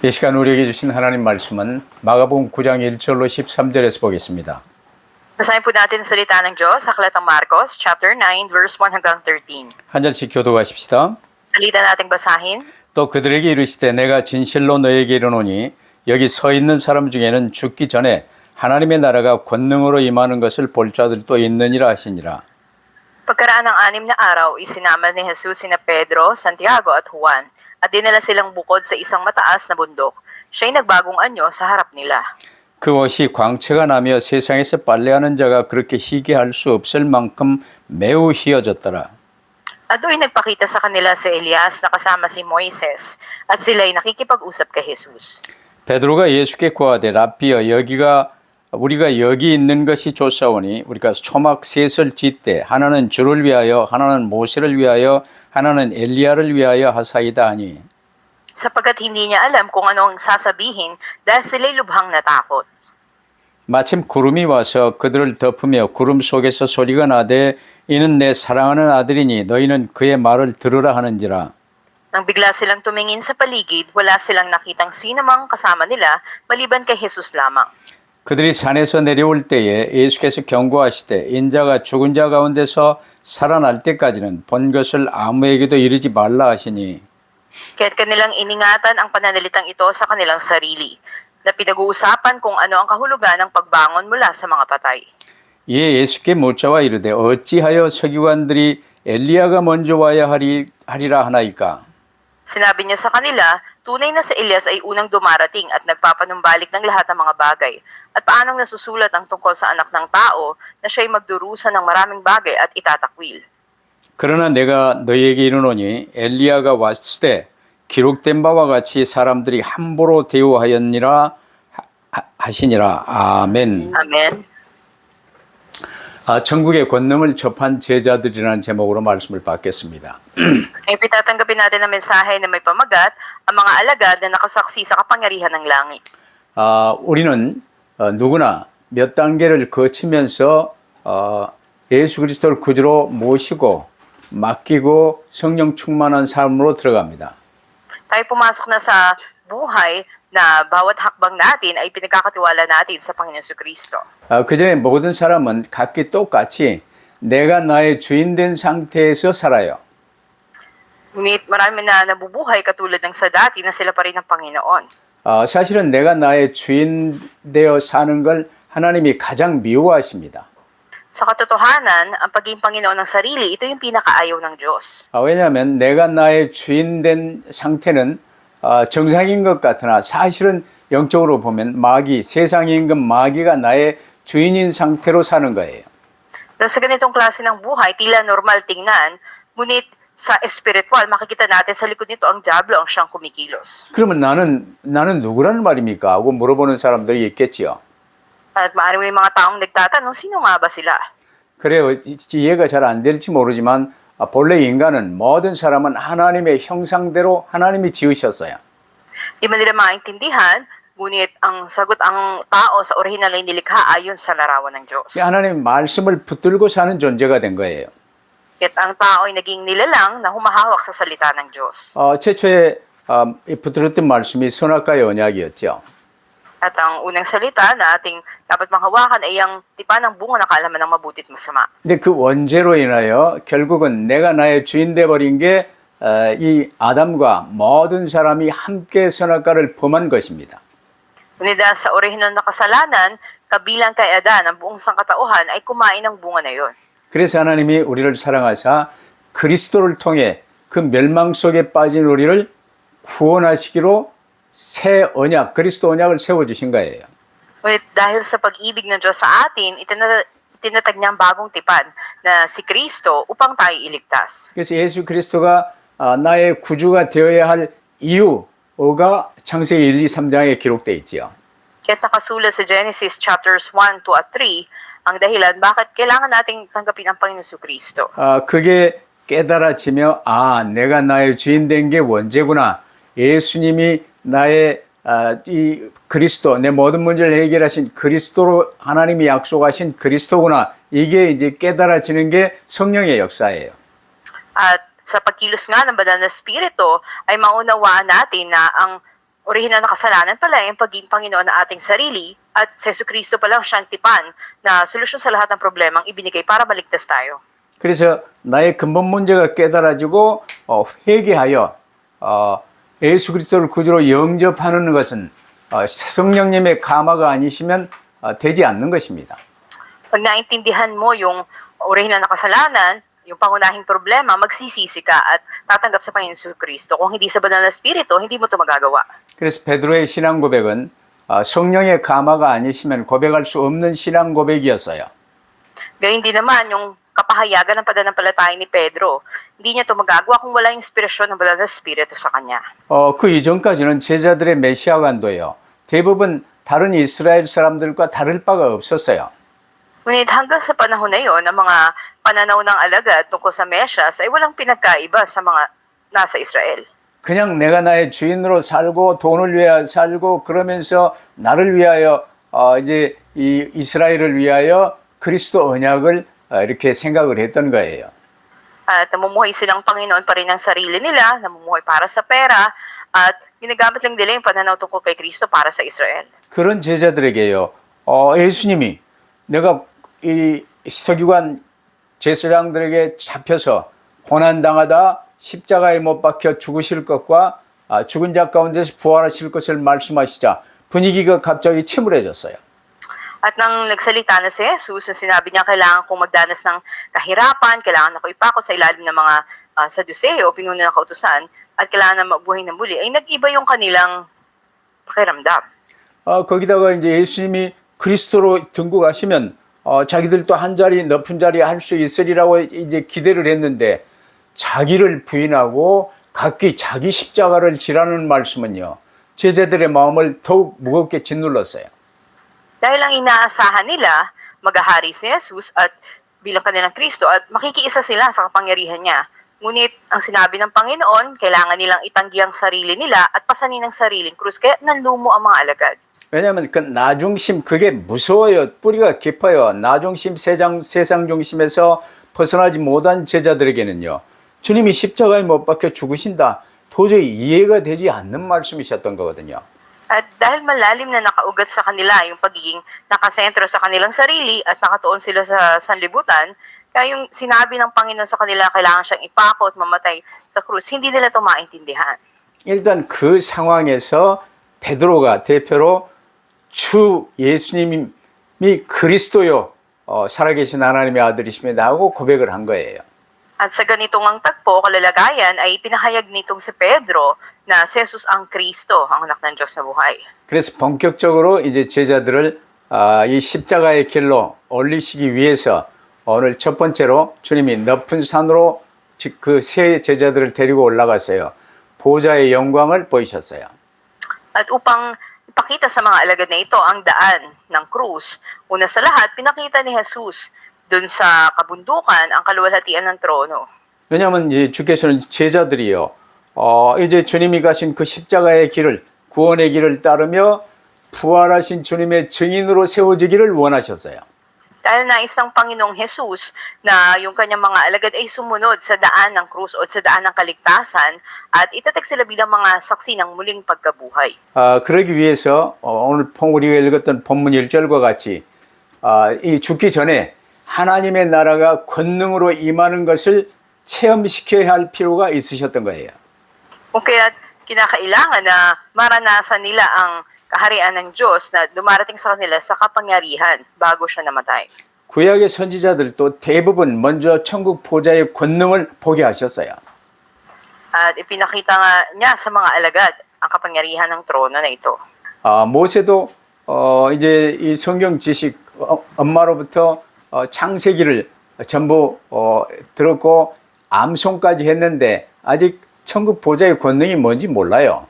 이 시간 우리에게 주신 하나님 말씀은 마가복음 9장 1절로 13절에서 보겠습니다. Basahin po natin ang salita ng Diyos sa Aklatang Marcos, chapter 9, verse 1 hanggang 13. 한 절씩 교도하십시다. Salita nating basahin. 또 그들에게 이르시되 내가 진실로 너에게 이르노니 여기 서 있는 사람 중에는 죽기 전에 하나님의 나라가 권능으로 임하는 것을 볼 자들도 있느니라 하시니라. Pagkaraan ng 6 na araw, isinama ni Jesus sina Pedro, Santiago at Juan at dinala silang bukod sa isang mataas na bundok. Siya'y nagbagong anyo sa harap nila. 그 옷이 광채가 나며 세상에서 빨래하는 자가 그렇게 희게 할 수 없을 만큼 매우 희어졌더라. At do'y nagpakita sa kanila si Elias na kasama si Moises at sila'y nakikipag-usap kay Jesus. 베드로가 예수께 고하되 라삐여 우리가 여기 있는 것이 좋사오니 우리가 초막 셋을 짓되 하나는 주를 위하여 하나는 모세를 위하여 하나는 엘리야를 위하여 하사이다 하니 Sapagkat hindi niya alam kung ano ang sasabihin dahil sila'y lubhang natakot. 마침 구름이 와서 그들을 덮으며 구름 속에서 소리가 나되 이는 내 사랑하는 아들이니 너희는 그의 말을 들으라 하는지라. Nang bigla silang tumingin sa paligid, wala silang nakitang sino mang kasama nila maliban kay Jesus lamang. 그들이 산에서 내려올 때에 예수께서 경고하시되 인자가 죽은 자 가운데서 살아날 때까지는 본 것을 아무에게도 이르지 말라 하시니 Kaya't kanilang iningatan ang pananalitang ito sa kanilang sarili, na pinag-uusapan kung ano ang kahulugan ng pagbangon mula sa mga patay. 이에 예수께 묻자와 이르되 어찌하여 서기관들이 엘리야가 먼저 와야 하리라 하나이까. Sinabi niya sa kanila, tunay na si Elias ay unang dumarating at nagpapanumbalik ng lahat ng mga bagay. At paanong nasusulat ang tungkol sa anak ng tao na siya'y magdurusa ng maraming bagay at itatakwil. 그러나 내가 너희에게 이르노니 엘리야가 왔을 때 기록된 바와 같이 사람들이 함부로 대우하였니라 하시니라. 아멘. Amen. 천국의 권능을 접한 제자들이라는 제목으로 말씀을 받겠습니다. Ngayon pitatanggapin natin ang mensahe na may pamagat, ang mga alagad na nakasaksi sa kapangyarihan ng langit. 우리는 누구나 몇 단계를 거치면서 예수 그리스도를 구주로 모시고 맡기고 성령 충만한 삶으로 들어갑니다. Tayo pumasok na sa buhay na bawat hakbang natin ay pinagkakatiwala natin sa Panginoon Jesucristo. 그전에 모든 사람은 각기 똑같이 내가 나의 주인 된 상태에서 살아요. Ngunit marami na nabubuhay katulad ng sa dati na sila pa rin ang Panginoon. 사실은 내가 나의 주인 되어 사는 걸 하나님이 가장 미워하십니다. Sa katotohanan, ang pagiging Panginoon ng sarili, ito yung pinakaayaw ng Diyos. 왜냐하면 내가 나의 주인 된 상태는 정상인 것 같으나 사실은 영적으로 보면 세상의 임금 마귀가 나의 주인인 상태로 사는 거예요. Dahil sa ganitong klase ng buhay, tila normal tingnan, ngunit sa espiritual, makikita natin sa likod nito ang diablo ang siyang kumikilos. 그러면 나는 누구라는 말입니까? 하고 물어보는 사람들이 있겠지요. At maaari may mga taong nagtatanong, sino nga ba sila? 그래요. 이해가 잘 안 될지 모르지만 본래 인간은 모든 사람은 하나님의 형상대로 하나님이 지으셨어요. Di man nila maintindihan, ngunit ang sagot ang tao sa orihinal ay nilikha ayon sa larawan ng Diyos. 하나님 말씀을 붙들고 사는 존재가 된 거예요. Kaya't ang tao ay naging nilalang na humahawak sa salita ng Diyos. 최초에 붙들었던 말씀이 선악과의 언약이었죠. At ang unang salita na ating dapat manghawakan ay ang tipan ng bunga ng kaalaman ng mabuti at masama. 근데 그 원죄로 인하여 결국은 내가 나의 주인 돼버린 게 이 아담과 모든 사람이 함께 선악과를 범한 것입니다. Ngunit dahil sa orihinal na kasalanan, kabilang kay Adan, ang buong sangkatauhan ay kumain ng bunga na yon. 그래서 하나님이 우리를 사랑하사 그리스도를 통해 그 멸망 속에 빠진 우리를 구원하시기로 새 언약, 그리스도 언약을 세워주신 거예요. Ngunit dahil sa pag-ibig ng Diyos sa atin, itinatag niya ang bagong tipan na si Kristo upang tayo iligtas. 그래서 예수 그리스도가 나의 구주가 되어야 할 이유가 창세기 1, 2, 3장에 기록되어 있지요. Kaya't nakasulat sa Genesis chapters 1, 2 at 3 ang dahilan bakit kailangan nating tanggapin ang Panginoon Jesucristo. 그게 깨달아지며 내가 나의 주인 된 게 원죄구나. 예수님이 나의 이 그리스도, 내 모든 문제를 해결하신 그리스도로 하나님이 약속하신 그리스도구나. 이게 이제 깨달아지는 게 성령의 역사예요. At sa pagkilos nga ng banal na spirito ay maunawaan natin na ang orihinal na kasalanan pala ay ang pagiging Panginoon ng ating sarili at si Jesucristo pa lang siyang tipan na solusyon sa lahat ng problemang ibinigay para maligtas tayo. 그래서 나의 근본 문제가 깨달아지고 회개하여 예수 그리스도를 구주로 영접하는 것은 성령님의 감화가 아니시면 되지 않는 것입니다. Pag naintindihan mo yung orihinal na kasalanan, yung pangunahing problema, magsisisi ka at tatanggap sa Panginoon Jesucristo. Kung hindi sa banal na Espiritu, hindi mo ito magagawa. 그래서 베드로의 신앙 고백은 성령의 감화가 아니시면 고백할 수 없는 신앙 고백이었어요. Gayun din naman yung kapahayagan ng pananampalataya ni Pedro. Hindi niya ito magagawa kung wala yung inspirasyon ng banal na Espiritu sa kanya. 그 이전까지는 제자들의 메시아관도요. 대부분 다른 이스라엘 사람들과 다를 바가 없었어요. Ngunit hanggang sa panahon na yon, ang mga pananaw ng alagad tungkol sa Mesyas ay walang pinagkaiba sa mga nasa Israel. 그냥 내가 나의 주인으로 살고 돈을 위하여 살고 그러면서 나를 위하여 이제 이 이스라엘을 위하여 그리스도 언약을 이렇게 생각을 했던 거예요. At namumuhay silang Panginoon pa rin ng sarili nila, namumuhay para sa pera, at ginagamit lang nila yung pananaw tungkol kay Kristo para sa Israel. 그런 제자들에게요. 예수님이 내가 이 서기관 제사장들에게 잡혀서 고난당하다 십자가에 못 박혀 죽으실 것과 죽은 자 가운데서 부활하실 것을 말씀하시자 분위기가 갑자기 침울해졌어요. At nang nagsalita na si Jesus, sinabi niya kailangan kong magdanas ng kahirapan, kailangan ako ipako sa ilalim ng mga Saduseo, pinuno ng kautusan, at kailangan na mabuhay ng muli, ay nag-iba yung kanilang pakiramdam. 거기다가 이제 예수님이 그리스도로 등극하시면 자기들도 한 자리 높은 자리 할 수 있으리라고 이제 기대를 했는데 자기를 부인하고 각기 자기 십자가를 지라는 말씀은요. 제자들의 마음을 더욱 무겁게 짓눌렀어요. Dahil ang inaasahan nila, maghahari si Jesus at bilang kanilang Kristo at makikiisa sila sa kapangyarihan niya. Ngunit ang sinabi ng Panginoon, kailangan nilang itanggi ang sarili nila at pasanin ang sariling krus, kaya nanlumo ang mga alagad. 왜냐하면 그 나중심 그게 무서워요. 뿌리가 깊어요. 나중심 세상 중심에서 벗어나지 못한 제자들에게는요. 주님이 십자가에 못 박혀 죽으신다. 도저히 이해가 되지 않는 말씀이셨던 거거든요. At dahil malalim na nakaugat sa kanila yung pagiging nakasentro sa kanilang sarili at nakatuon sila sa sanlibutan, kaya yung sinabi ng Panginoon sa kanila kailangan siyang ipako at mamatay sa krus, hindi nila ito maintindihan. 일단 그 상황에서 베드로가 대표로 주 예수님이 그리스도요 살아계신 하나님의 아들이십니다 하고 고백을 한 거예요. At sa ganitong ang tagpo, kalalagayan ay pinahayag nitong si Pedro na si Jesus ang Kristo, ang anak ng Diyos na buhay. 그래서 본격적으로 이제 제자들을 이 십자가의 길로 올리시기 위해서 오늘 첫 번째로 주님이 높은 산으로 그 세 제자들을 데리고 올라갔어요. 보좌의 영광을 보이셨어요. At upang ipakita sa mga alagad na ito ang daan ng krus, una sa lahat, pinakita ni Jesus dun sa kabundukan ang kaluwalhatian ng trono. 왜냐하면 이제 주께서는 제자들이요. 이제 주님이 가신 그 십자가의 길을 구원의 길을 따르며 부활하신 주님의 증인으로 세워지기를 원하셨어요. Dahil nais ng Panginoong Jesus na yung kanyang mga alagad ay sumunod sa daan ng krus o sa daan ng kaligtasan at itatak sila bilang mga saksi ng muling pagkabuhay. 그러기 위해서 오늘 우리가 읽었던 본문 1절과 같이 이 죽기 전에 하나님의 나라가 권능으로 임하는 것을 체험시켜야 할 필요가 있으셨던 거예요. Kung kaya't kinakailangan na maranasan nila ang kaharian ng Diyos na dumarating sa kanila sa kapangyarihan bago siya namatay. 구약의 선지자들도 대부분 먼저 천국 보좌의 권능을 보게 하셨어요. At ipinakita nga niya sa mga alagad ang kapangyarihan ng trono na ito. 모세도 이제 이 성경 지식 엄마로부터 창세기를 전부 들었고 암송까지 했는데 아직 천국 보좌의 권능이 뭔지 몰라요.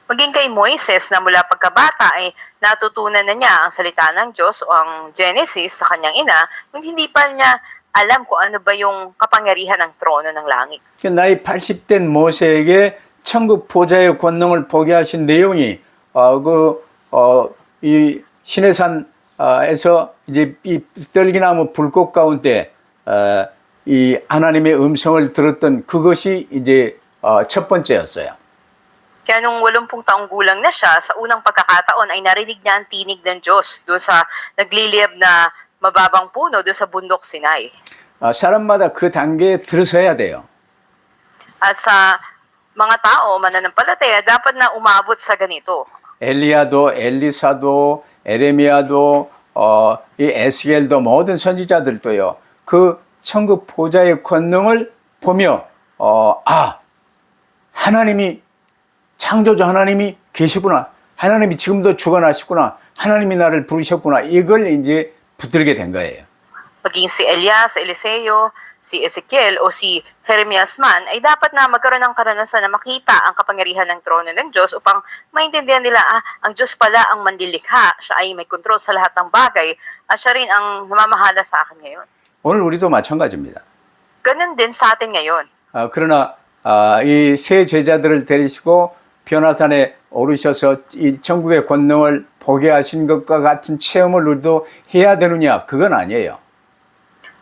Maging kay Moises na mula pagkabata ay natutunan na niya ang salita ng Diyos o ang Genesis sa kanyang ina, ngunit hindi pa niya alam kung ano ba yung kapangyarihan ng trono ng langit. 나이 80된 모세에게 천국 보좌의 권능을 보게 하신 내용이 이 시내산에서 이제 이 떨기나무 불꽃 가운데 이 하나님의 음성을 들었던 그것이 이제 첫 번째였어요. Kaya nung 80 taong gulang na siya, sa unang pagkakataon ay narinig niya ang tinig ng Diyos doon sa nagliliyab na mababang puno doon sa bundok Sinai. 사람마다 그 단계에 들어서야 돼요. At sa mga tao, mananampalataya, dapat na umabot sa ganito. 엘리야도, 엘리사도, 에레미야도, 이 에스겔도 모든 선지자들도요. 그 천국 보좌의 권능을 보며 하나님이 창조주 하나님이 계시구나. 하나님이 지금도 주관하시구나. 하나님이 나를 부르셨구나. 이걸 이제 붙들게 된 거예요. Maging si Elias, Eliseo, si Ezekiel o si Jeremias man ay dapat na magkaroon ng karanasan na makita ang kapangyarihan ng trono ng Diyos upang maintindihan nila, ang Diyos pala ang manlilikha. Siya ay may kontrol sa lahat ng bagay at siya rin ang namamahala sa akin ngayon. 오늘 우리도 마찬가지입니다. Ganun din sa atin ngayon. 그러나 이 세 제자들을 데리시고 변화산에 오르셔서 이 천국의 권능을 보게 하신 것과 같은 체험을 우리도 해야 되느냐? 그건 아니에요.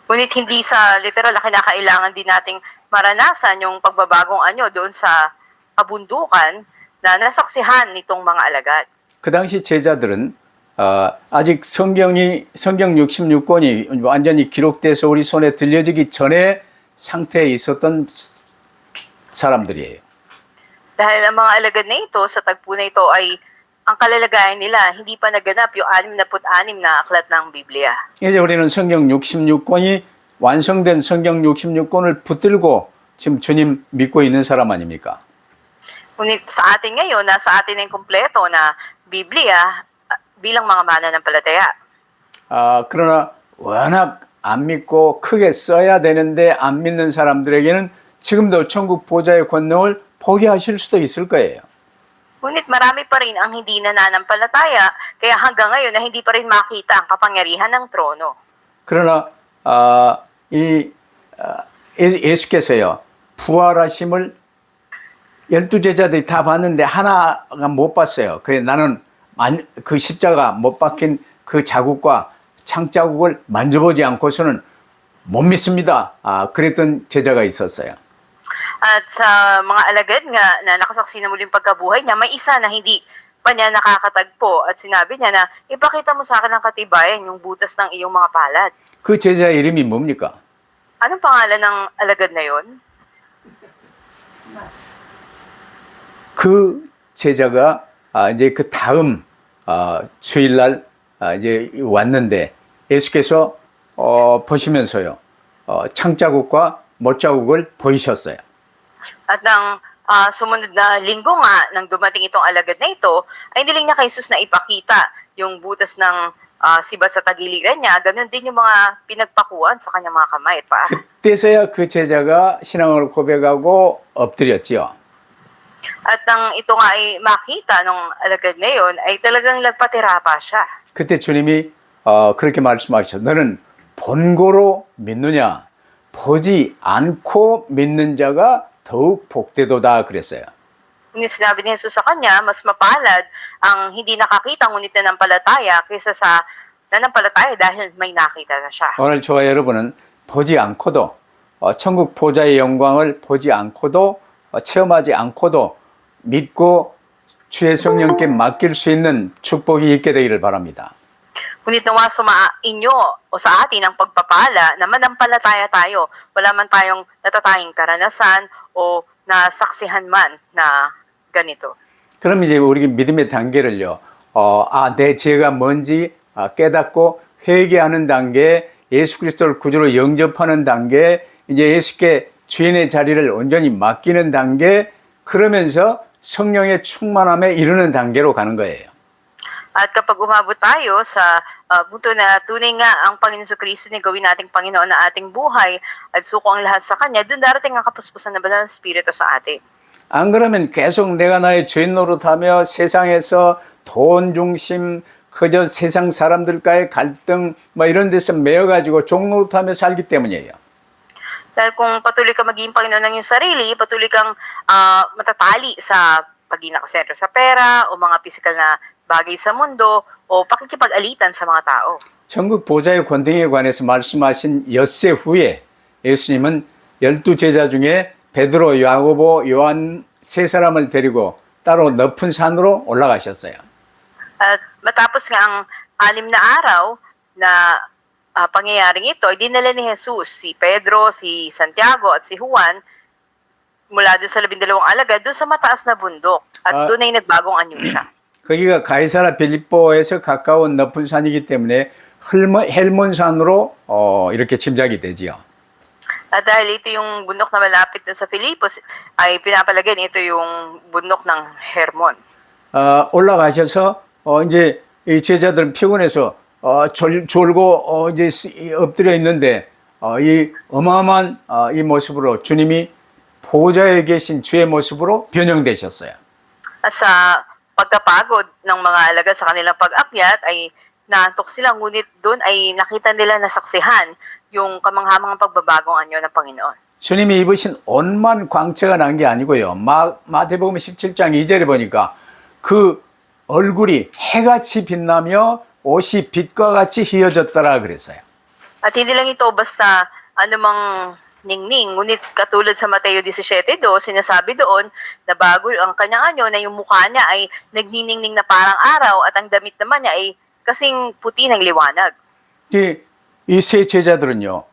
Ngunit hindi sa literal na kinakailangan din nating maranasan yung pagbabagong anyo doon sa kabundukan na nasaksihan nitong mga alagad. 그 당시 제자들은 아직 성경 66권이 완전히 기록돼서 우리 손에 들려지기 전에 상태에 있었던 사람들이에요. Dahil ang mga alagad na ito, sa tagpo na ito ay ang kalalagayan nila, hindi pa naganap yung 66 na aklat ng Biblia. 이제 우리는 성경 66권이 완성된 성경 66권을 붙들고 지금 주님 믿고 있는 사람 아닙니까? Ngunit sa atin ngayon, nasa atin ang kompleto na Biblia bilang mga mananampalataya. 그러나 워낙 안 믿고 크게 써야 되는데 안 믿는 사람들에게는 지금도 천국 보좌의 권능을 포기하실 수도 있을 거예요. Ngunit marami pa rin ang hindi nananampalataya, kaya hanggang ngayon na hindi pa rin makita ang kapangyarihan ng trono. 그러나 예수께서요 부활하심을 12제자들이 다 봤는데 하나가 못 봤어요. 그래 나는 그 십자가 못 박힌 그 자국과 창자국을 만져보지 않고서는 못 믿습니다. 그랬던 제자가 있었어요. At sa mga alagad nga na nakasaksi na muling pagkabuhay niya, may isa na hindi pa niya nakakatagpo at sinabi niya na ipakita mo sa akin ang katibayan, yung butas ng iyong mga palad. 그 제자 이름이 뭡니까? Anong pangalan ng alagad na yon? 그 제자가 이제 그 다음 주일날 이제 왔는데 예수께서 보시면서요 창자국과 못자국을 보이셨어요. At nang sumunod na linggo nga, nang dumating itong alagad na ito, ay niling niya kay Jesus na ipakita yung butas ng sibat sa tagiliran niya, ganun din yung mga pinagpakuan sa kanyang mga kamay at paa. 그때서야 그 제자가 신앙을 고백하고 엎드렸지요. At nang ito nga ay makita ng alagad na yon, ay talagang nagpatira pa siya. 그때 주님이 그렇게 말씀하셨어요. 너는 본고로 믿느냐? 보지 않고 믿는 자가 더욱 복되도다 그랬어요. Ngunit sinabi ni Jesus sa kanya, mas mapalad ang hindi nakakita ngunit nanampalataya kaysa sa nanampalataya dahil may nakita na siya. 오늘 저와 여러분은 보지 않고도 천국 보좌의 영광을 보지 않고도 체험하지 않고도 믿고 주의 성령께 맡길 수 있는 축복이 있게 되기를 바랍니다. Ngunit nawa inyo o sa atin ang pagpapala na manampalataya tayo, wala man tayong natatanging karanasan o nasaksihan man na ganito. 그럼 이제 우리 믿음의 단계를요, 내 죄가 뭔지 깨닫고 회개하는 단계, 예수 그리스도를 구주로 영접하는 단계, 이제 예수께 주인의 자리를 온전히 맡기는 단계, 그러면서 성령의 충만함에 이르는 단계로 가는 거예요. At kapag umabot tayo sa punto na tunay nga ang Panginoon Kristo na gawin nating Panginoon na ating buhay at suko ang lahat sa Kanya, doon darating ang kapuspusan ng Banal na Espiritu sa atin. 안 그러면 계속 내가 나의 주인 노릇하며 세상에서 돈 중심, 그저 세상 사람들과의 갈등 뭐 이런 데서 매여가지고 종 노릇하며 살기 때문이에요. Dahil kung patuloy ka maging Panginoon ng iyong sarili, patuloy kang matatali sa pagiging nakasentro sa pera o mga pisikal na bagay sa mundo o pakikipag-alitan sa mga tao. 천국 보좌의 권능에 관해서 말씀하신 엿새 후에 예수님은 12제자 중에 베드로, 야고보, 요한 세 사람을 데리고 따로 높은 산으로 올라가셨어요. At matapos nga ang 6 na araw na pangyayaring ito, ay dinala ni Jesus si Pedro, si Santiago at si Juan mula doon sa 12 alagad doon sa mataas na bundok. At doon ay nagbagong anyo siya. 거기가 가이사라 빌립보에서 가까운 높은 산이기 때문에 헬몬산으로 이렇게 짐작이 되지요. At dahil ito yung bundok na malapit doon sa Filipos, ay pinapalagay ito yung bundok ng Hermon. 올라가셔서 이제 이 제자들은 피곤해서 졸고 이제 엎드려 있는데 이 어마어마한 이 모습으로 주님이 보좌에 계신 주의 모습으로 변형되셨어요. At sa pagkapagod ng mga alagad sa kanilang pag-akyat ay naantok sila, ngunit doon ay nakita nila na saksihan yung kamanghamangang pagbabagong anyo ng Panginoon. 주님이 입으신 옷만 광채가 난 게 아니고요. 마태복음 17장 2절에 보니까 그 얼굴이 해같이 빛나며 옷이 빛과 같이 휘어졌더라 그랬어요. At hindi lang ito basta anumang ningning, ngunit katulad sa Mateo 17:2, sinasabi doon na bago ang kanyang anyo na yung mukha niya ay nagniningning na parang araw at ang damit naman niya ay kasing puti ng liwanag. 이 세 제자들은요,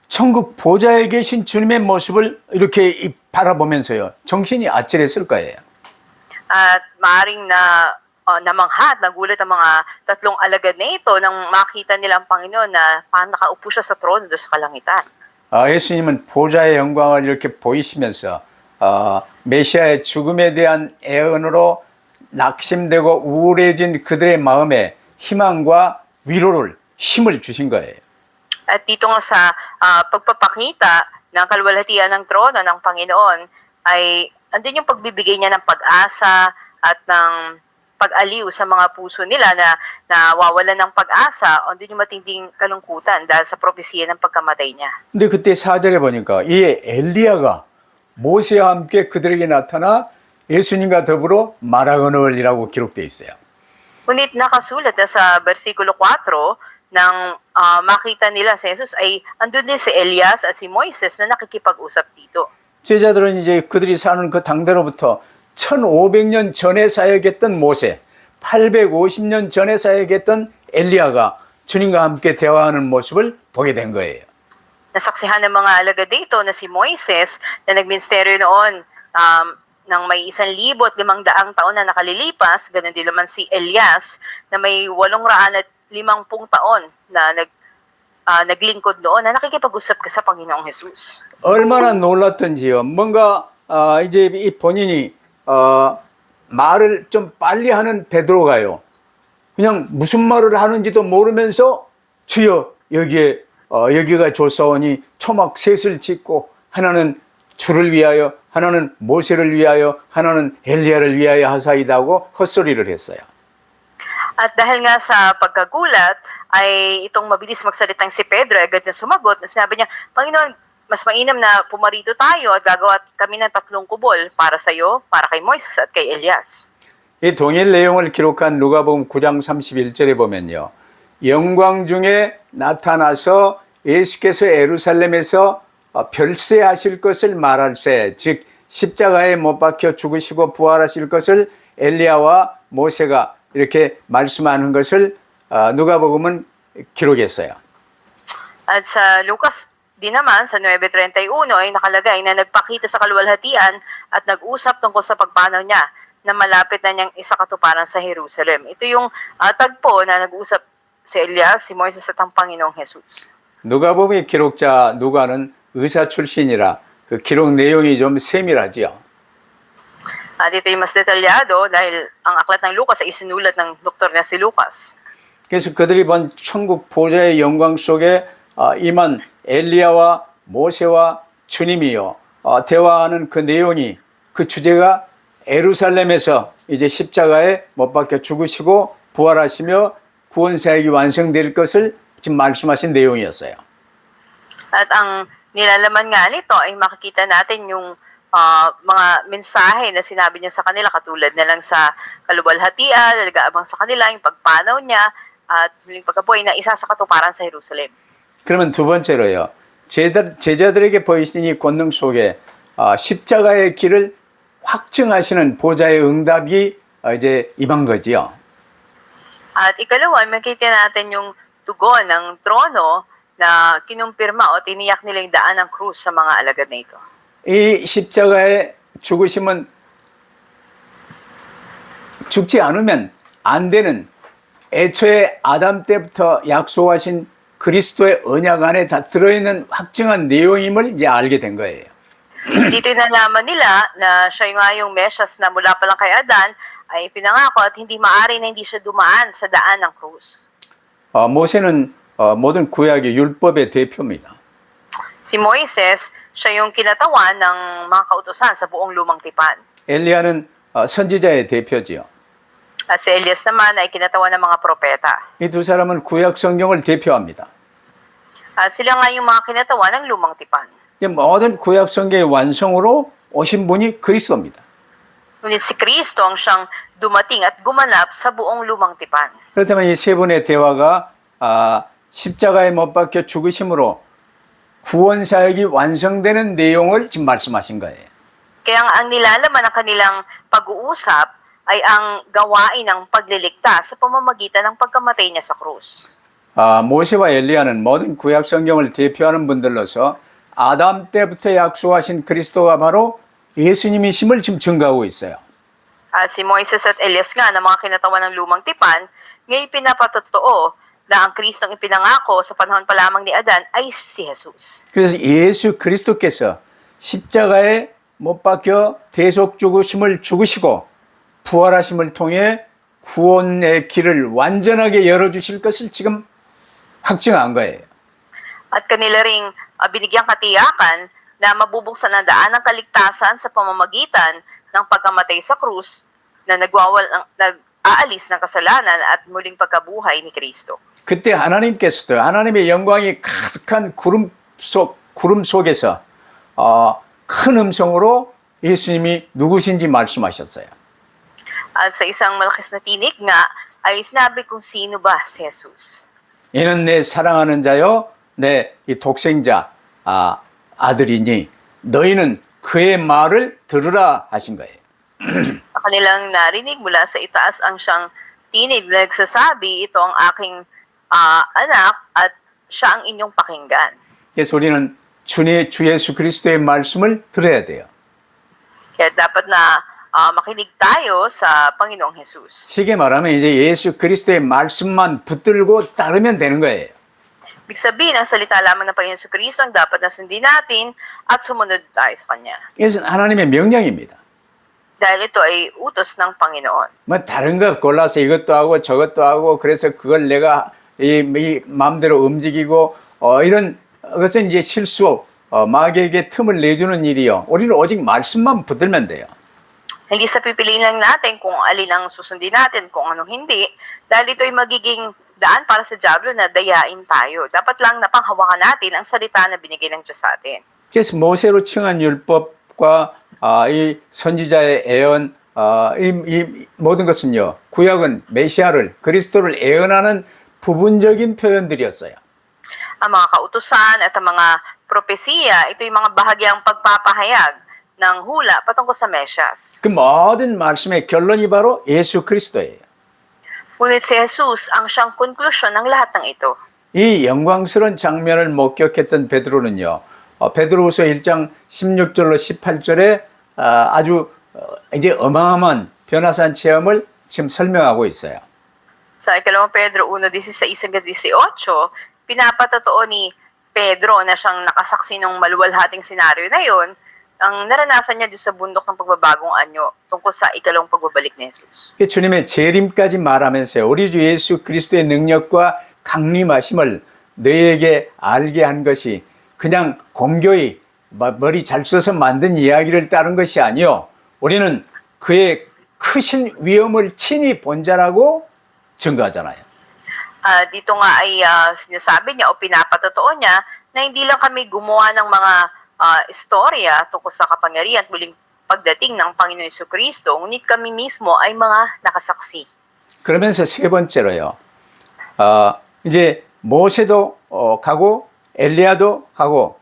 천국 보좌에 계신 주님의 모습을 이렇게 바라보면서요, 정신이 아찔했을 거예요. At maaring namangha at nagulat ang mga tatlong alagad na ito nang makita nila ang Panginoon na parang nakaupo siya sa trono doon sa kalangitan. 예수님은 보좌의 영광을 이렇게 보이시면서 메시아의 죽음에 대한 애언으로 낙심되고 우울해진 그들의 마음에 희망과 위로를 힘을 주신 거예요. At dito nga sa pagpapakita ng kaluwalhatian ng trono ng Panginoon ay andun yung pagbibigay niya ng pag-asa at ng pag-aliw sa mga puso nila na nawawalan ng pag-asa, andun yung matinding kalungkutan dahil sa propesiya ng pagkamatay niya. 근데 그때 4절에 보니까 이 엘리야가 모세와 함께 그들에게 나타나 예수님과 더불어 말하거늘이라고 기록되어 있어요. Ngunit nakasulat na sa versikulo 4 nang makita nila si Jesus ay andun din si Elias at si Moises na nakikipag-usap dito. 제자들은 이제 그들이 사는 그 당대로부터 1500년 전에 사역했던 모세, 850년 전에 사역했던 엘리야가 주님과 함께 대화하는 모습을 보게 된 거예요. Nasaksihan ng mga alagad dito na si Moises na nagministeryo noon ng may 1,500 taon na nakalilipas, ganun din naman si Elias na may 850 taon na naglingkod noon na nakikipag-usap ka sa Panginoong Jesus. 얼마나 놀랐던지요. 뭔가 이제 이 본인이 말을 좀 빨리 하는 베드로가요. 그냥 무슨 말을 하는지도 모르면서 주여 여기가 좋사오니 초막 셋을 짓고 하나는 주를 위하여 하나는 모세를 위하여 하나는 엘리야를 위하여 하사이다 하고 헛소리를 했어요. At dahil nga sa pagkagulat ay itong mabilis magsalitang si Pedro agad na sumagot na sinabi niya, Panginoon, mas mainam na pumarito tayo at gagawa kami ng 3 kubol para sa iyo, para kay Moises at kay Elias. 이 동일 내용을 기록한 누가복음 9장 31절에 보면요. 영광 중에 나타나서 예수께서 예루살렘에서 별세하실 것을 말할세, 즉 십자가에 못 박혀 죽으시고 부활하실 것을 엘리야와 모세가 이렇게 말씀하는 것을 누가복음은 기록했어요. At sa Lucas din naman, sa 9:31 ay nakalagay na nagpakita sa kaluwalhatian at nag-usap tungkol sa pagpanaw niya na malapit na niyang isakatuparan sa Jerusalem. Ito yung tagpo na nag-usap si Elias, si Moises at ang Panginoong Jesus. 누가복음의 기록자 누가는 의사 출신이라 그 기록 내용이 좀 세밀하지요. At ito yung mas detalyado dahil ang aklat ng Lucas ay isinulat ng doktor na si Lucas. 그래서 그들이 본 천국 보좌의 영광 속에 임한 엘리야와 모세와 주님이요 대화하는 그 내용이 그 주제가 예루살렘에서 이제 십자가에 못 박혀 죽으시고 부활하시며 구원 사역이 완성될 것을 지금 말씀하신 내용이었어요. At ang nilalaman nga nito ay makikita natin yung mga mensahe na sinabi niya sa kanila katulad na lang sa kaluwalhatian, nag-aabang sa kanila yung pagpanaw niya at muling pagkabuhay na isa sa katuparan sa Jerusalem. 그러면 두 번째로요. 제자들에게 보이신 이 권능 속에 십자가의 길을 확증하시는 보좌의 응답이 이제 임한 거지요. At ikalawa, makita natin yung tugon ng trono na kinumpirma o tiniyak nila yung daan ng krus sa mga alagad na ito. 이 십자가의 죽으심은 죽지 않으면 안 되는 애초에 아담 때부터 약속하신 그리스도의 언약 안에 다 들어있는 확증한 내용임을 이제 알게 된 거예요. Dito nalaman nila na siya nga yung Mesyas na mula pa lang kay Adan ay pinangako at hindi maari na hindi siya dumaan sa daan ng krus. 모세는 모든 구약의 율법의 대표입니다. Si Moises, siya yung kinatawan ng mga kautusan sa buong lumang tipan. 엘리야는 선지자의 대표지요. At si Elias naman ay kinatawan ng mga propeta. 이 두 사람은 구약 성경을 대표합니다. At sila nga yung mga kinatawan ng lumang tipan. 이 모든 구약 성경의 완성으로 오신 분이 그리스도입니다. Ngunit si Kristo ang siyang dumating at gumanap sa buong lumang tipan. 그렇다면 이 세 분의 대화가 십자가에 못 박혀 죽으심으로 구원 사역이 완성되는 내용을 지금 말씀하신 거예요. Kaya nga ang nilalaman ng kanilang pag-uusap ay ang gawain ng pagliligtas sa pamamagitan ng pagkamatay niya sa krus. 모세와 엘리야는 모든 구약 성경을 대표하는 분들로서 아담 때부터 약속하신 그리스도가 바로 예수님이심을 지금 증거하고 있어요. At si Moises at Elias nga na mga kinatawan ng lumang tipan, ngayon pinapatotoo na ang Kristong ipinangako sa panahon pa lamang ni Adan ay si Jesus. 그래서 예수 그리스도께서 십자가에 못 박혀 대속 죽으심을 죽으시고 부활하심을 통해 구원의 길을 완전하게 열어주실 것을 지금 확증한 거예요. At kanila ring binigyang katiyakan na mabubuksan ang daan ng kaligtasan sa pamamagitan ng pagkamatay sa krus na nag-aalis ng kasalanan at muling pagkabuhay ni Kristo. 그때 하나님께서도 하나님의 영광이 가득한 구름 속에서 큰 음성으로 예수님이 누구신지 말씀하셨어요. At sa isang malakas na tinig nga ay sinabi kung sino ba si Jesus. 이는 내 사랑하는 자요 내 이 독생자 아들이니 너희는 그의 말을 들으라 하신 거예요. Kanilang narinig mula sa itaas ang siyang tinig na nagsasabi, ito ang aking anak at siya ang inyong pakinggan. 그래서 우리는 주 예수 그리스도의 말씀을 들어야 돼요. Kaya dapat na makinig tayo sa Panginoong Jesus. 쉽게 말하면 이제 예수 그리스도의 말씀만 붙들고 따르면 되는 거예요. Ibig sabihin, ang salita lamang ng Panginoon Kristo ang dapat na sundin natin at sumunod tayo sa Kanya. 이것은 하나님의 명령입니다. Dahil ito ay utos ng Panginoon. 뭐 다른 것 골라서 이것도 하고 저것도 하고 그래서 그걸 내가 이 마음대로 움직이고 이런 것은 이제 실수 마귀에게 틈을 내주는 일이요. 우리는 오직 말씀만 붙들면 돼요. Hindi sa pipiliin lang natin kung alin ang susundin natin, kung anong hindi, dahil ito ay magiging daan para sa diablo na dayain tayo. Dapat lang napanghawakan natin ang salita na binigay ng Diyos sa atin. 그래서 모세로 칭한 율법과 이 선지자의 애언 이 모든 것은요. 구약은 메시아를 그리스도를 애언하는 부분적인 표현들이었어요. Ang mga kautusan at ang mga propesiya, ito yung mga bahagyang pagpapahayag ng hula patungkol sa Mesyas. 그 모든 말씀의 결론이 바로 예수 그리스도예요. Ngunit si Jesus ang siyang konklusyon ng lahat ng ito. 이 영광스러운 장면을 목격했던 베드로는요. 베드로후서 1장 16절로 18절에 아주 이제 어마어마한 변화산 체험을 지금 설명하고 있어요. Sa ikalawang Pedro 1:16-18, pinapatotoo ni Pedro na siyang nakasaksi ng maluwalhating senaryo na yon, ang naranasan niya doon sa bundok ng pagbabagong anyo tungkol sa ikalawang pagbabalik ni Jesus. 주님의 재림까지 말하면서요. 우리 주 예수 그리스도의 능력과 강림하심을 너희에게 알게 한 것이 그냥 공교히 머리 잘 써서 만든 이야기를 따른 것이 아니요. 우리는 그의 크신 위엄을 친히 본 자라고 증거하잖아요. Dito nga ay sinasabi niya o pinapatotoo niya na hindi lang kami gumawa ng mga istorya tungkol sa kapangyarihan at muling pagdating ng Panginoon Jesucristo, ngunit kami mismo ay mga nakasaksi. 그러면서 세 번째로요. 이제 모세도 가고 엘리야도 가고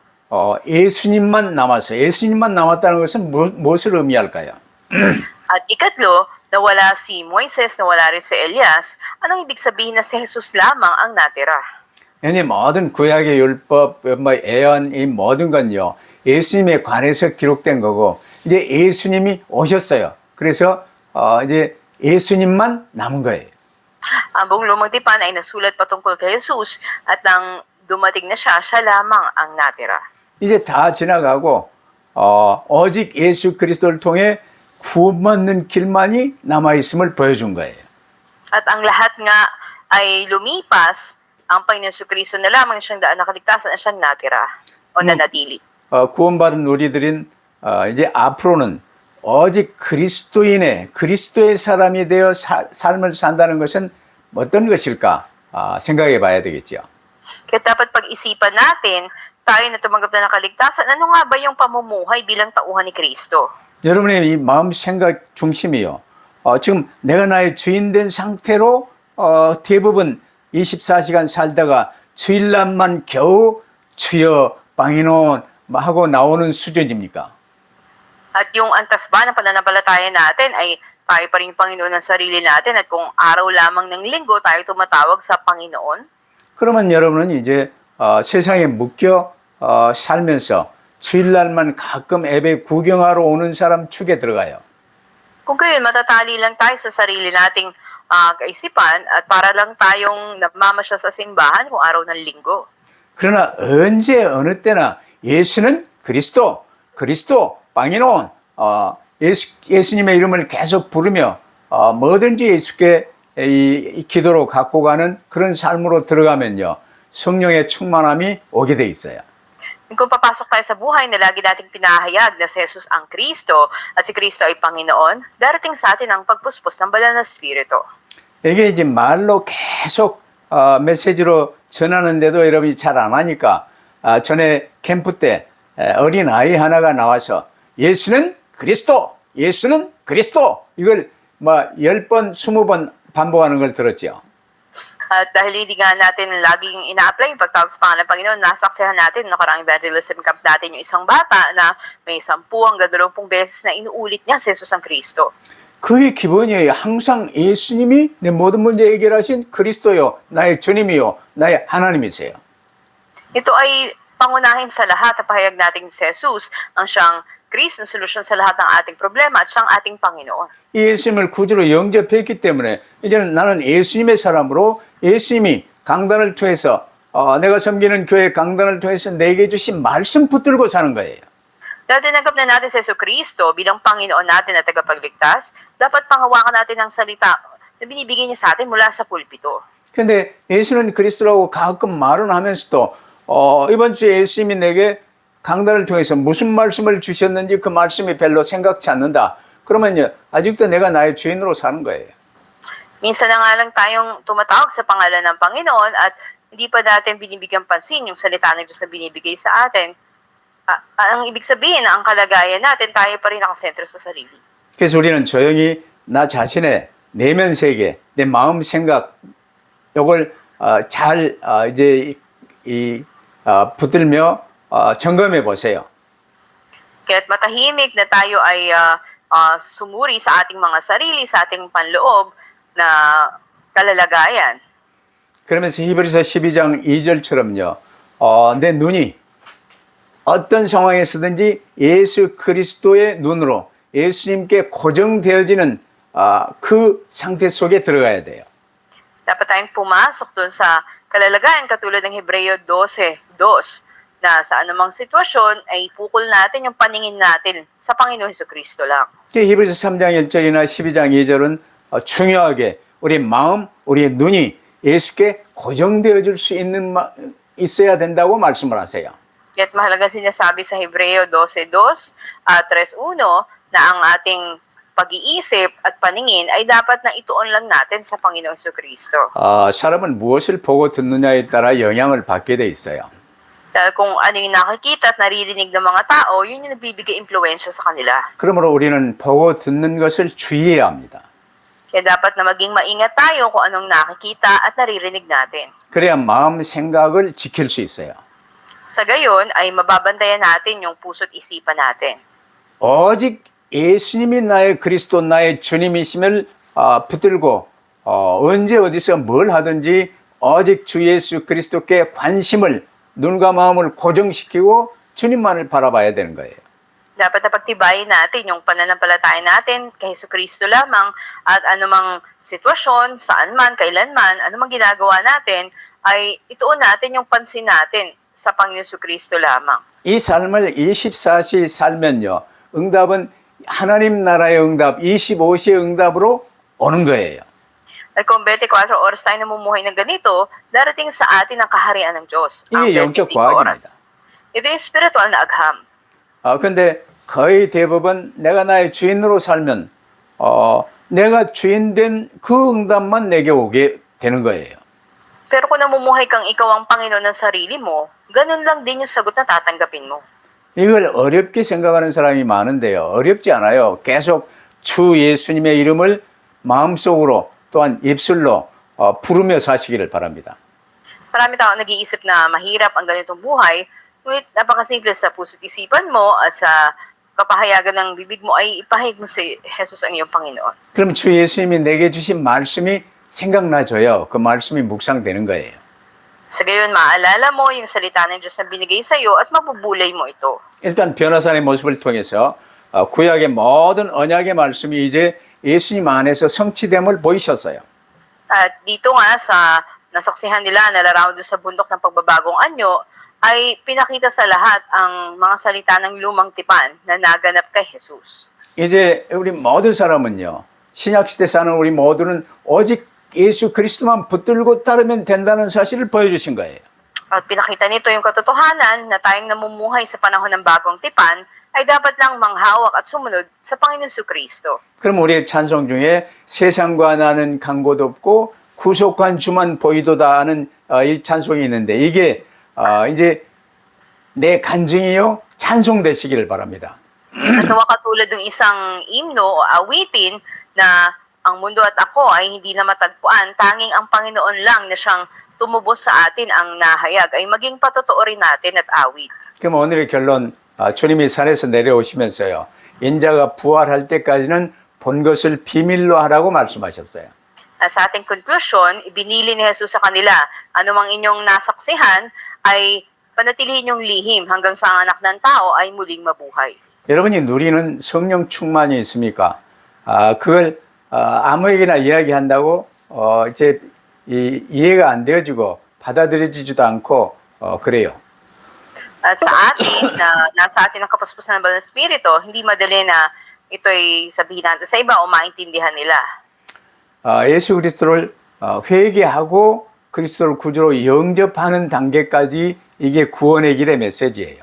예수님만 남았어요. 예수님만 남았다는 것은 무엇을 의미할까요? At ikatlo, nawala si Moises, nawala rin si Elias. Anong ibig sabihin na si Jesus lamang ang natira? 이 모든 구약의 율법, 뭐 예언, 이 모든 건요 예수님에 관해서 기록된 거고 이제 예수님이 오셨어요. 그래서 이제 예수님만 남은 거예요. Ang buong lumang tipan ay nasulat patungkol kay Jesus at nang dumating na siya, siya lamang ang natira. 이제 다 지나가고 오직 예수 그리스도를 통해 구원받는 길만이 남아 있음을 보여준 거예요. At ang lahat nga ay lumipas, ang Panginoon Kristo na lamang siyang daan na kaligtasan at siyang natira o nanatili. 구원받은 우리들은 이제 앞으로는 오직 그리스도의 사람이 되어 삶을 산다는 것은 어떤 것일까 생각해 봐야 되겠죠. Kaya dapat pag-isipan natin, tayo na tumanggap na ng kaligtasan, ano nga ba yung pamumuhay bilang tauhan ni Kristo? 여러분의 이 마음 생각 중심이요. 지금 내가 나의 주인 된 상태로 대부분 24시간 살다가 주일날만 겨우 주여 방인원 하고 나오는 수준입니까? At yung antas ba ng pananampalataya natin ay tayo pa rin yung Panginoon ng sarili natin at kung araw lamang ng linggo tayo tumatawag sa Panginoon? 그러면 여러분은 이제 세상에 묶여 살면서 주일날만 가끔 예배 구경하러 오는 사람 축에 들어가요. Kung kayo, matatali lang tayo sa sarili nating kaisipan at para lang tayong namamasya sa simbahan kung araw ng linggo. 그러나 언제 어느 때나 예수는 그리스도 방인온 예수님의 이름을 계속 부르며 뭐든지 예수께 이 기도로 갖고 가는 그런 삶으로 들어가면요 성령의 충만함이 오게 돼 있어요. Kung papasok tayo sa buhay na lagi nating pinahayag na si Jesus ang Kristo at si Kristo ay Panginoon, darating sa atin ang pagpuspos ng banal na Espiritu. 이게 이제 말로 계속 메시지로 전하는데도 여러분이 잘 안 하니까 전에 캠프 때 어린 아이 하나가 나와서 예수는 그리스도 이걸 뭐 10번, 20번 반복하는 걸 들었죠. At dahil hindi nga natin laging ina-apply yung pagtawag sa pangalan ng Panginoon, nasaksihan natin nakarang evangelism camp natin yung isang bata na may 10 hanggang 20 beses na inuulit niya si Jesus ang Kristo. 그게 기본이에요. 항상 예수님이 내 모든 문제 해결하신 그리스도요, 나의 주님이요, 나의 하나님이세요. Ito ay pangunahin sa lahat na pahayag natin si Jesus ang siyang Kristo, ang solusyon sa lahat ng ating problema at siyang ating Panginoon. 이 예수님을 구주로 영접했기 때문에 이제는 나는 예수님의 사람으로 예수님이 강단을 통해서 내가 섬기는 교회 강단을 통해서 내게 주신 말씀 붙들고 사는 거예요. Dahil tinanggap na natin si Kristo bilang Panginoon natin at tagapagligtas, dapat panghawakan natin ang salita na binibigay niya sa atin mula sa pulpito. 근데 예수는 그리스도라고 가끔 말은 하면서도 이번 주에 예수님이 내게 강단을 통해서 무슨 말씀을 주셨는지 그 말씀이 별로 생각지 않는다. 그러면요, 아직도 내가 나의 주인으로 사는 거예요. Minsan na nga lang tayong tumatawag sa pangalan ng Panginoon at hindi pa natin binibigyan pansin yung salita ng Diyos na binibigay sa atin. Ang ibig sabihin na ang kalagayan natin, tayo pa rin nakasentro sa sarili. 그래서 우리는 조용히 나 자신의 내면 세계, 내 마음 생각, 이걸 잘 이제 붙들며 점검해 보세요. Kaya't matahimik na tayo ay sumuri sa ating mga sarili, sa ating panloob na kalalagayan. 그러면서 히브리서 12장 2절처럼요. 내 눈이 어떤 상황에서든지 예수 그리스도의 눈으로 예수님께 고정되어지는 그 상태 속에 들어가야 돼요. Dapat tayong pumasok dun sa kalalagayan katulad ng Hebreo 12:2 na sa anumang sitwasyon ay pukol natin yung paningin natin sa Panginoon Jesucristo lang. 히브리서 3장 1절이나 12장 2절은 중요하게 우리 마음, 우리의 눈이 예수께 고정되어질 수 있어야 된다고 말씀을 하세요. Kaya't mahalaga sinasabi sa Hebreo 12:2 at 3:1 na ang ating pag-iisip at paningin ay dapat na ituon lang natin sa Panginoong Jesucristo. 사람은 무엇을 보고 듣느냐에 따라 영향을 받게 돼 있어요. Dahil kung ano yung nakikita at naririnig ng mga tao, yun yung nagbibigay impluensya sa kanila. 그러므로 우리는 보고 듣는 것을 주의해야 합니다. Kaya dapat na maging maingat tayo kung anong nakikita at naririnig natin. 그래야 마음 생각을 지킬 수 있어요. Sa gayon ay mababantayan natin yung puso't isipan natin. 오직 예수님이 나의 그리스도, 나의 주님이심을 붙들고 언제 어디서 뭘 하든지 오직 주 예수 그리스도께 관심을, 눈과 마음을 고정시키고 주님만을 바라봐야 되는 거예요. Dapat na pagtibayin natin yung pananampalataya natin kay Hesus Kristo lamang at anumang sitwasyon, saan man, kailanman, anumang ginagawa natin, ay ituon natin yung pansin natin sa Panginoon Hesus Kristo lamang. 이 삶을 24시 살면요, 응답은 하나님 나라의 응답, 25시의 응답으로 오는 거예요. At kung 24 oras tayo namumuhay ng ganito, darating sa atin ang kaharian ng Diyos. Ang 이게 영적 25 과학입니다. oras. Ito yung spiritual na agham. 근데 거의 대부분 내가 나의 주인으로 살면 내가 주인 된 그 응답만 내게 오게 되는 거예요. Pero kung namumuhay kang ikaw ang Panginoon ng sarili mo, ganun lang din yung sagot na tatanggapin mo. 이걸 어렵게 생각하는 사람이 많은데요. 어렵지 않아요. 계속 주 예수님의 이름을 마음속으로 또한 입술로 부르며 사시기를 바랍니다. Marami tao nag-iisip na mahirap ang ganitong buhay, ngunit napakasimple sa puso't isipan mo at sa kapahayagan ng bibig mo ay ipahayag mo si Jesus ang iyong Panginoon. 그럼 주 예수님이 내게 주신 말씀이 생각나져요. 그 말씀이 묵상되는 거예요. Sa gayon, maalala mo yung salita ng Diyos na binigay sa iyo at mabubulay mo ito. 일단 변호사의 모습을 통해서 구약의 모든 언약의 말씀이 이제 예수님 안에서 성취됨을 보이셨어요. At dito nga sa nasaksihan nila, nalarawan doon sa bundok ng pagbabagong anyo, ay pinakita sa lahat ang mga salita ng lumang tipan na naganap kay Jesus. 이제 우리 모든 사람은요, 신약시대 사는 우리 모두는 오직 예수 그리스도만 붙들고 따르면 된다는 사실을 보여주신 거예요. At pinakita nito yung katotohanan na tayong namumuhay sa panahon ng bagong tipan ay dapat lang manghawak at sumunod sa Panginoon Kristo. 그럼 우리의 찬송 중에 세상과 나는 강고도 없고 구속한 주만 보이도다 하는 이 찬송이 있는데 이게 이제 내 간증이요 찬송 되시기를 바랍니다. Nasawa katulad ng isang himno o awitin na ang mundo at ako ay hindi na matagpuan, tanging ang Panginoon lang na siyang tumubos sa atin ang nahayag ay maging patotoo rin natin at awit. 그럼 오늘의 결론, 주님이 산에서 내려오시면서요, 인자가 부활할 때까지는 본 것을 비밀로 하라고 말씀하셨어요. Sa ating conclusion, ibinili ni Jesus sa kanila, anumang inyong nasaksihan ay panatilihin yung lihim hanggang sa ang anak ng tao ay muling mabuhay. 여러분이 누리는 성령 충만이 있습니까? 그걸 아무에게나 이야기한다고 이제 이해가 안 되어지고 받아들여지지도 않고 그래요. At sa atin, na nasa atin ang kapuspusan ng Banal na Espiritu, hindi madali na ito'y sabihin natin sa iba o maintindihan nila. 예수 그리스도를 회개하고 그리스도를 구주로 영접하는 단계까지 이게 구원의 길의 메시지예요.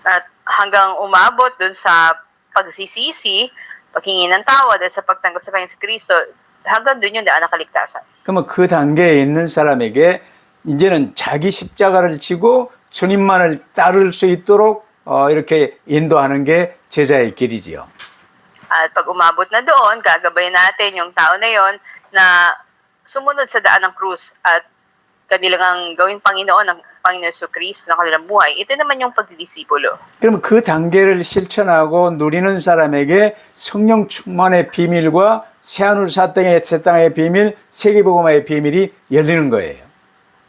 At hanggang umabot dun sa pagsisisi, paghingi ng tawad at sa pagtanggap sa Panginoon Kristo, hanggang dun yung daan ng kaligtasan. 그러면 그 단계에 있는 사람에게 이제는 자기 십자가를 지고 주님만을 따를 수 있도록 이렇게 인도하는 게 제자의 길이지요. At pag umabot na doon, gagabayan natin yung tao na yon na sumunod sa daan ng krus at kanilang gawing Panginoon ng Panginoon Hesus Kristo ng kanilang buhay. Ito naman yung pagdidisipulo. 그럼 그 단계를 실천하고 누리는 사람에게 성령 충만의 비밀과 새하늘 새 땅의 비밀, 세계복음화의 비밀이 열리는 거예요.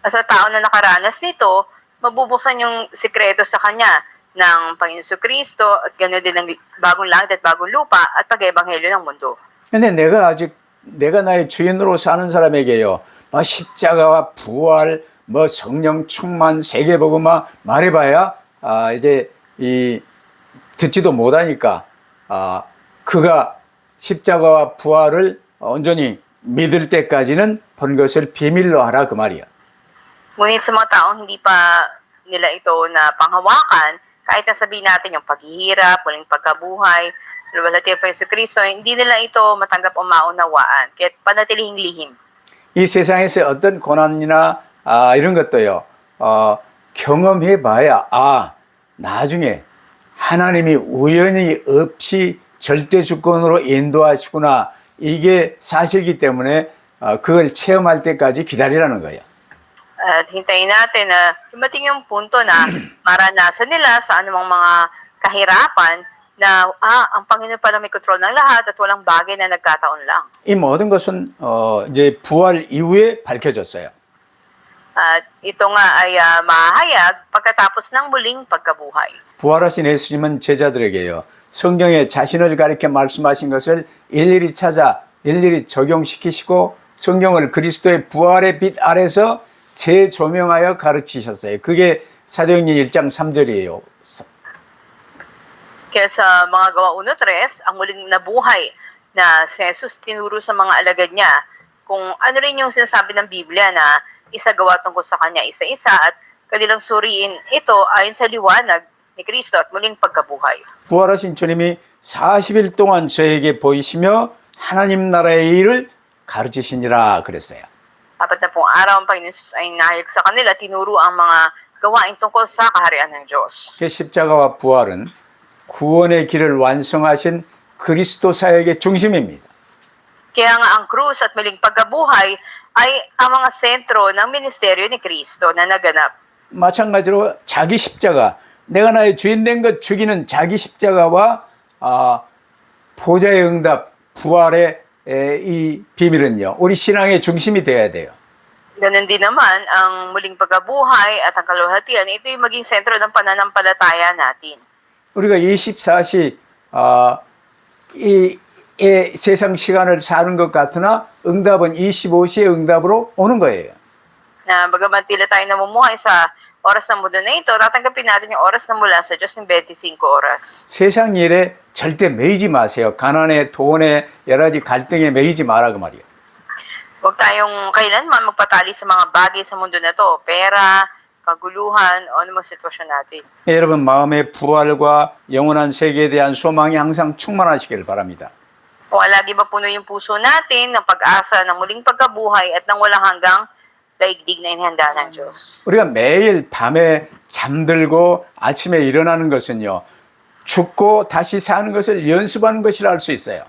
At sa tao na nakaranas nito, mabubuksan yung sikreto sa kanya ng Panginoon Hesus Kristo at ganoon din ng bagong langit at bagong lupa at pag-ebanghelyo ng mundo. 근데 내가 나의 주인으로 사는 사람에게요, 뭐 십자가와 부활, 뭐 성령 충만, 세계복음화 말해봐야 이제 듣지도 못하니까 그가 십자가와 부활을 온전히 믿을 때까지는 본 것을 비밀로 하라 그 말이야. Ngunit sa mga taong hindi pa nila ito na panghawakan, kahit na sabihin natin yung paghihirap, walang pagkabuhay, luwalhati pa Hesus Kristo, hindi nila ito matanggap o maunawaan. Kaya panatilihing lihim. 이 세상에서 어떤 고난이나 이런 것도요, 경험해봐야 나중에 하나님이 우연히 없이 절대 주권으로 인도하시구나, 이게 사실이기 때문에 그걸 체험할 때까지 기다리라는 거예요. At hintayin natin na dumating yung punto na maranasan nila sa anumang mga kahirapan na ang Panginoon pala may control ng lahat at walang bagay na nagkataon lang. 이 모든 것은 이제 부활 이후에 밝혀졌어요. At ito nga ay mahayag pagkatapos ng muling pagkabuhay. 부활하신 예수님은 제자들에게요. 성경에 자신을 가리켜 말씀하신 것을 일일이 찾아 일일이 적용시키시고 성경을 그리스도의 부활의 빛 아래서 재조명하여 가르치셨어요. 그게 사도행전 1장 3절이에요. Kaya sa mga gawa 1:3, ang muling nabuhay na si Jesus tinuro sa mga alagad niya kung ano rin yung sinasabi ng Biblia na isagawa tungkol sa kanya isa-isa at kanilang suriin ito ayon sa liwanag ni Kristo at muling pagkabuhay. 부활하신 주님이 40일 동안 저에게 보이시며 하나님 나라의 일을 가르치시니라 그랬어요. 4 araw ang Panginoon Jesus ay nahayag sa kanila, tinuro ang mga gawain tungkol sa kaharian ng Diyos. 그 십자가와 부활은 구원의 길을 완성하신 그리스도 사역의 중심입니다. Kaya nga ang krus at muling pagkabuhay ay ang mga sentro ng ministeryo ni Kristo na naganap. 마찬가지로 자기 십자가, 내가 나의 주인 된 것 죽이는 자기 십자가와 보좌의 응답, 부활의 이 비밀은요, 우리 신앙의 중심이 되어야 돼요. Ganun din naman ang muling pagkabuhay at ang kaluwalhatian, ito yung maging sentro ng pananampalataya natin. 우리가 24시 이 세상 시간을 사는 것 같으나 응답은 25시의 응답으로 오는 거예요. Na bagaman tila tayo namumuhay sa oras ng mundo na ito, tatanggapin natin yung oras na mula sa Diyos ng 25 oras. 세상 일에 절대 매이지 마세요. 가난에, 돈에, 여러 가지 갈등에 매이지 마라 그 말이에요. Huwag tayong kailanman magpatali sa mga bagay sa mundo na to, pera, kaguluhan, o anumang sitwasyon natin. 여러분 마음의 부활과 영원한 세계에 대한 소망이 항상 충만하시길 바랍니다. Kung lagi mapuno yung puso natin ng pag-asa ng muling pagkabuhay at ng walang hanggang daigdig na inihanda ng Diyos. 우리가 매일 밤에 잠들고 아침에 일어나는 것은요, 죽고 다시 사는 것을 연습하는 것이라 할 수 있어요.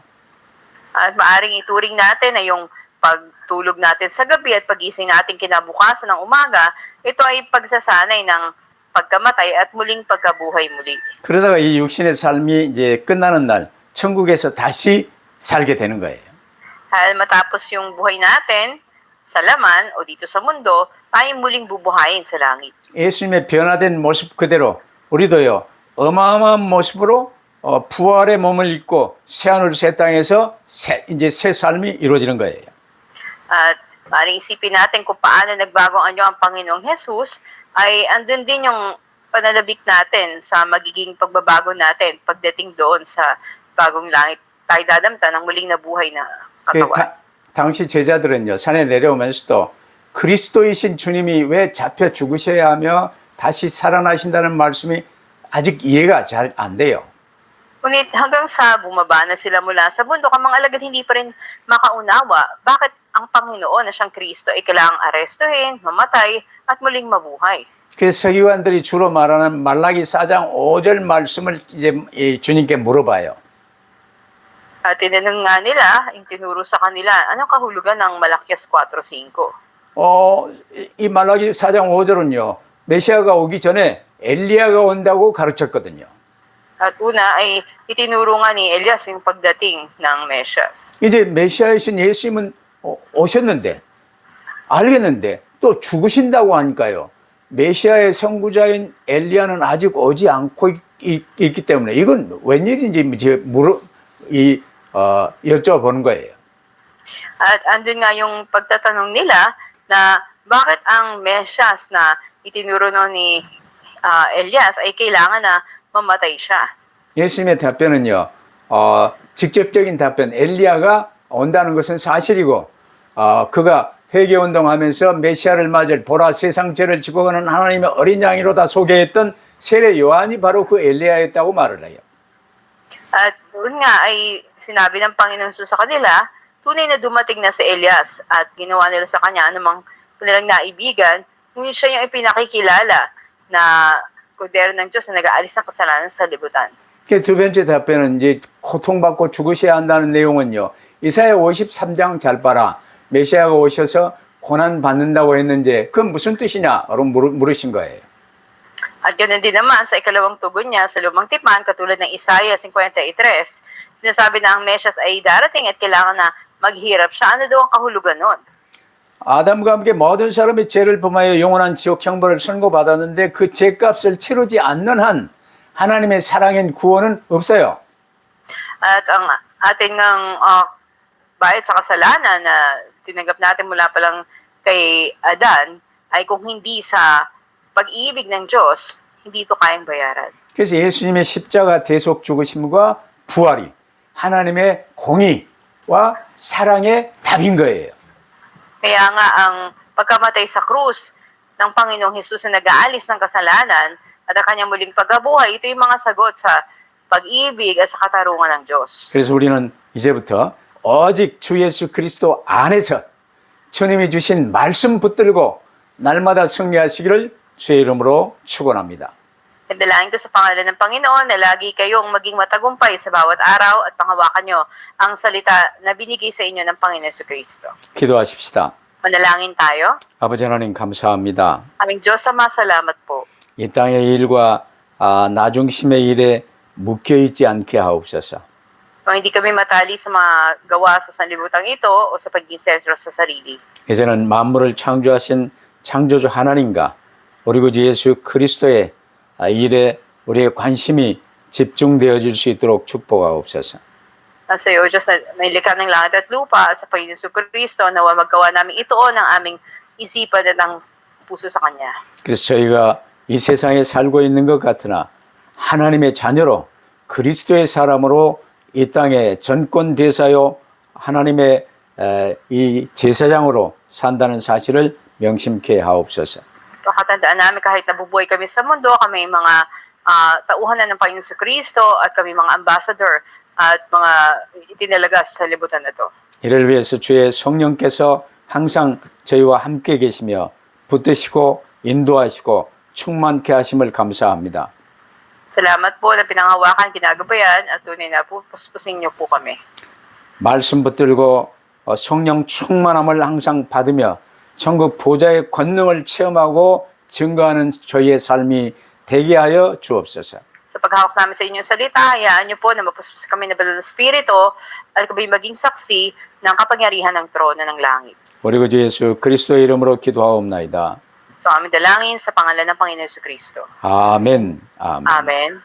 At maaring ituring natin na yung pagtulog natin sa gabi at pagising natin kinabukasan ng umaga, ito ay pagsasanay ng pagkamatay at muling pagkabuhay muli. 그러다가 이 육신의 삶이 이제 끝나는 날 천국에서 다시 살게 되는 거예요. Dahil matapos yung buhay natin sa laman o dito sa mundo, tayo muling bubuhayin sa langit. 예수님의 변화된 모습 그대로 우리도요, 어마어마한 모습으로 부활의 몸을 입고 새하늘 새 땅에서 이제 새 삶이 이루어지는 거예요. At maaaring isipin natin kung paano nagbagong anyo ang Panginoong Jesus, ay andun din yung pananabik natin sa magiging pagbabago natin pagdating doon sa bagong langit. Tayo dadamtan ng muling nabuhay na katawan. 당시 제자들은요, 산에 내려오면서도 그리스도이신 주님이 왜 잡혀 죽으셔야 하며 다시 살아나신다는 말씀이 아직 이해가 잘 안 돼요. Ngunit hanggang sa bumaba na sila mula sa bundok, ang mga alagad hindi pa rin makaunawa bakit ang Panginoon na siyang Kristo ay kailangang arestuhin, mamatay, at muling mabuhay. 그래서 서기관들이 주로 말하는 말라기 4장 5절 말씀을 이제 주님께 물어봐요. At tinanong nga nila, yung tinuro sa kanila, anong kahulugan ng Malakias 4:5? 이 말라기 4장 5절은요, 메시아가 오기 전에 엘리야가 온다고 가르쳤거든요. At una ay itinuro nga ni Elias yung pagdating ng Mesias. 이제 메시아이신 예수님은 오셨는데, 알겠는데, 또 죽으신다고 하니까요, 메시아의 선구자인 엘리야는 아직 오지 않고 있기 때문에 이건 웬일인지 여쭤보는 거예요. At andun nga yung pagtatanong nila na bakit ang Mesias na itinuro no ni Elias ay kailangan na mamatay siya. 예수님의 답변은요, 직접적인 답변, 엘리야가 온다는 것은 사실이고, 그가 회개운동하면서 메시아를 맞을 보라 세상 죄를 지고 가는 하나님의 어린 양이로다 소개했던 세례 요한이 바로 그 엘리야였다고 말을 해요. At doon nga ay sinabi ng Panginoon sa kanila, tunay na dumating na si Elias at ginawa nila sa kanya anumang kanilang naibigan, ngunit siya yung ipinakikilala na kordero ng Diyos na nag-aalis ng kasalanan sa libutan. 두 번째 답변은 이제 고통받고 죽으셔야 한다는 내용은요, 이사야 53장 잘 봐라. 메시아가 오셔서 고난 받는다고 했는데 그건 무슨 뜻이냐? 라고 물으신 거예요. At ganoon din naman sa ikalawang tugon niya sa lumang tipan, katulad ng Isaiah 53, sinasabi na ang Mesyas ay darating at kailangan na maghirap siya. Ano daw ang kahulugan nun? 아담과 함께 모든 사람이 죄를 범하여 영원한 지옥 형벌을 선고받았는데 그 죄값을 치르지 않는 한 하나님의 사랑인 구원은 없어요. At ang ating ngang bayad sa kasalanan na tinanggap natin mula pa lang kay Adan ay kung hindi sa pag-ibig ng Diyos, hindi ito kayang bayaran. 그래서 예수님의 십자가 대속 죽으심과 부활이 하나님의 공의와 사랑의 답인 거예요. Kaya nga ang pagkamatay sa krus ng Panginoong Hesus na nag-aalis ng kasalanan at ang kanyang muling pagkabuhay, ito yung mga sagot sa pag-ibig at sa katarungan ng Diyos. 그래서 우리는 이제부터 오직 주 예수 그리스도 안에서 주님이 주신 말씀 붙들고 날마다 승리하시기를 주의 이름으로 축원합니다. Dalangin ko sa pangalan ng Panginoon na lagi kayong maging matagumpay sa bawat araw at panghawakan nyo ang salita na binigay sa inyo ng Panginoon Jesucristo. 기도하십시다. Manalangin tayo. 아버지 하나님 감사합니다. Aming Diyos Ama, salamat po. 이 땅의 일과 나중심의 일에 묶여있지 않게 하옵소서. Kung hindi kami matali sa mga gawa sa sanlibutan ito o sa pagiging sentro sa sarili. 이제는 만물을 창조하신 창조주 하나님과 우리 구주 예수 그리스도의 일에 우리의 관심이 집중되어질 수 있도록 축복하옵소서. Sa iyo, Diyos, na may likha ng langit at lupa sa Panginoon Jesucristo, nawa maggawa namin ito ng aming isipan at ang puso sa Kanya. 그래서 저희가 이 세상에 살고 있는 것 같으나 하나님의 자녀로 그리스도의 사람으로 이 땅에 전권 대사요 하나님의 이 제사장으로 산다는 사실을 명심케 하옵소서. Pakatandaan namin kahit nabubuhay kami sa mundo, kami mga tauhan na ng Panginoon Jesucristo at kami mga ambassador at mga itinalaga sa libutan na to. 이를 위해서 주의 성령께서 항상 저희와 함께 계시며 붙드시고 인도하시고 충만케 하심을 감사합니다. Salamat po na pinanghawakan, ginagabayan at tunay na po, puspusin niyo po kami. 말씀 붙들고 성령 충만함을 항상 받으며 천국 보좌의 권능을 체험하고 증거하는 저희의 삶이 되게 하여 주옵소서. Sa paghawak namin sa inyong salita, hayaan niyo po na mapuspos kami ng banal na Espiritu at kami maging saksi ng kapangyarihan ng trono ng langit. 우리 구주 예수 그리스도의 이름으로 기도하옵나이다. So, aming dalangin sa pangalan ng Panginoon Jesucristo. 아멘. 아멘. Amen.